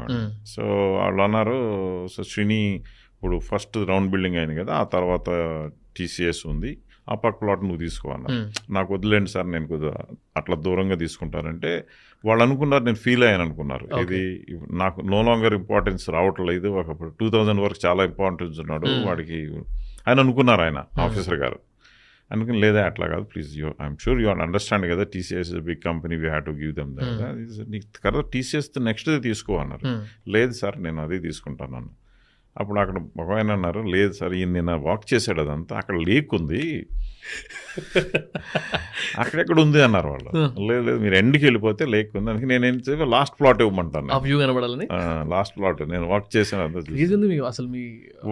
చేసామండి. సో వాళ్ళు అన్నారు, సో శ్రీని ఇప్పుడు ఫస్ట్ రౌండ్ బిల్డింగ్ అయింది కదా, ఆ తర్వాత టీసీఎస్ ఉంది, ఆ పక్క ప్లాట్ నువ్వు తీసుకో అన్నారు. నాకు వదిలేండి సార్, నేను కొద్దిగా అట్లా దూరంగా తీసుకుంటానంటే వాళ్ళు అనుకున్నారు నేను ఫీల్ అయ్యాను అనుకున్నారు. ఇది నాకు నో లాంగర్ ఇంపార్టెన్స్ రావట్లేదు, ఒకప్పుడు 2000 వరకు చాలా ఇంపార్టెన్స్ ఉన్నాడు వాడికి ఆయన అనుకున్నారు, ఆయన ఆఫీసర్ గారు. అందుకని లేదా అట్లా కాదు, please I'm sure you understand కదా, TCS big company, we have to give them నీకు కదా టీసీఎస్ నెక్స్ట్ది తీసుకో అన్నారు. లేదు సార్ నేను అదే తీసుకుంటాను అన్న. అప్పుడు అక్కడ ఒక ఆయన అన్నారు, లేదు సార్ ఈయన నిన్న వాక్ చేశాడు, అదంతా అక్కడ లేక్ ఉంది, అక్కడెక్కడ ఉంది అన్నారు వాళ్ళు. లేదు లేదు మీరు ఎండ్కి వెళ్ళిపోతే లేక్ ఉంది, అందుకే నేను ఏం చేయాలి లాస్ట్ ప్లాట్ ఇవ్వమంటాను, లాస్ట్ ప్లాట్ నేను వాక్ చేశాను అసలు.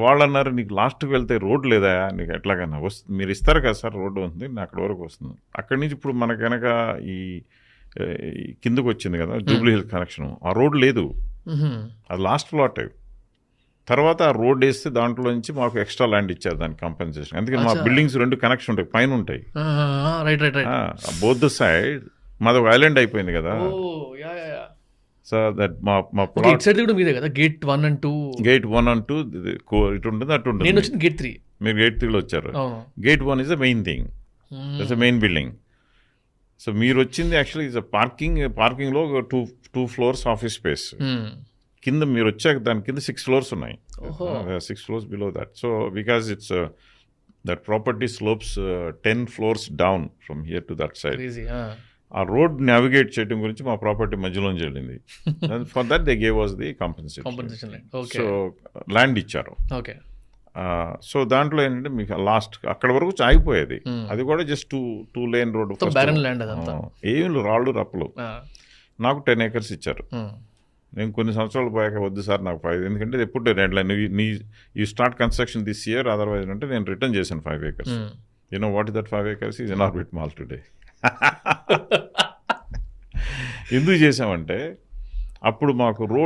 వాళ్ళు అన్నారు నీకు లాస్ట్కి వెళ్తే రోడ్ లేదా, నీకు ఎట్లాగైనా మీరు ఇస్తారు కదా సార్ రోడ్డు ఉంది, నేను అక్కడ వరకు వస్తుంది. అక్కడి నుంచి ఇప్పుడు మనకు కనుక ఈ కిందకు వచ్చింది కదా జూబ్లీ హిల్స్ కనెక్షన్, ఆ రోడ్ లేదు, అది లాస్ట్ ప్లాట్. తర్వాత ఆ రోడ్ వేస్తే దాంట్లో నుంచి మాకు ఎక్స్ట్రా ల్యాండ్ ఇచ్చారు దానికి కంపెన్సేషన్. అందుకని మా బిల్డింగ్స్ 2 కనెక్షన్ ఉంటాయి, పైన ఉంటాయి బోత్ ద సైడ్. మాది ఒక ఐలాండ్ అయిపోయింది కదా. సో దట్ మా గేట్ 1 and 2 ఇటు ఉంటుంది, అటు ఉంటుంది. గేట్ 3 మీరు గేట్ 3లో వచ్చారు. Gate 1 is the main thing, that's the main building. So మీరు వచ్చింది యాక్చువల్లీ ఇస్ పార్కింగ్లో 2 floors ఆఫీస్ స్పేస్. కింద మీరు వచ్చాక దాని కింద 6 floors ఉన్నాయి, 6 floors below that. So because it's that property slopes 10 floors down from here to that side. ఆ రోడ్ నావిగేట్ చేయడం గురించి మా ప్రాపర్టీ మధ్యలోంచి వెళ్ళింది. For that they gave us the compensation. So land ఇచ్చారు. సో దాంట్లో ఏంటంటే మీకు లాస్ట్ అక్కడ వరకు ఆగిపోయేది, అది కూడా జస్ట్ 2 lane రోడ్, ఏమి రాళ్ళు రప్పలు. నాకు 10 acres ఇచ్చారు. నేను కొన్ని సంవత్సరాలు పోయాక వద్దు సార్ నాకు 5, ఎందుకంటే ఎప్పుడు dead line, you start construction this year, otherwise అంటే నేను రిటర్న్ చేశాను 5 acres. You know what is that 5 acres is in orbit mall today. ఎందుకు చేసామంటే అప్పుడు మాకు రోడ్